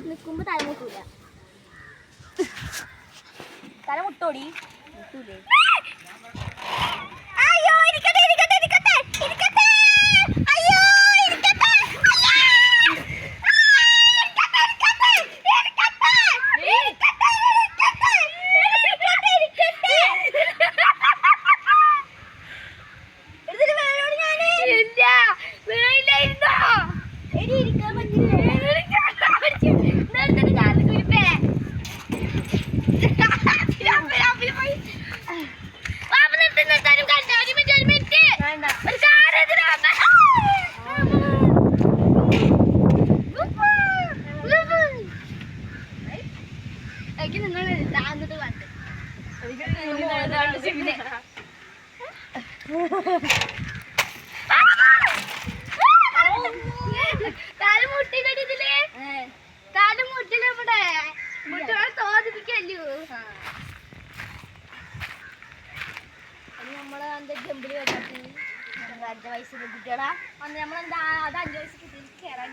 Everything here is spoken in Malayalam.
നിൽക്കുമ്പോ തല മുട്ടൂല തല മുട്ടോടി മുട്ടൂലേ തോന്നിപ്പിക്കല്ലോ നമ്മള് എന്താ ജമ്പില് വരാത്ത 5 വയസ്സുള്ള കുട്ടികളാ അന്ന് നമ്മളെന്താ അത് 5 വയസ്സ് കുട്ടികൾക്ക് കയറാൻ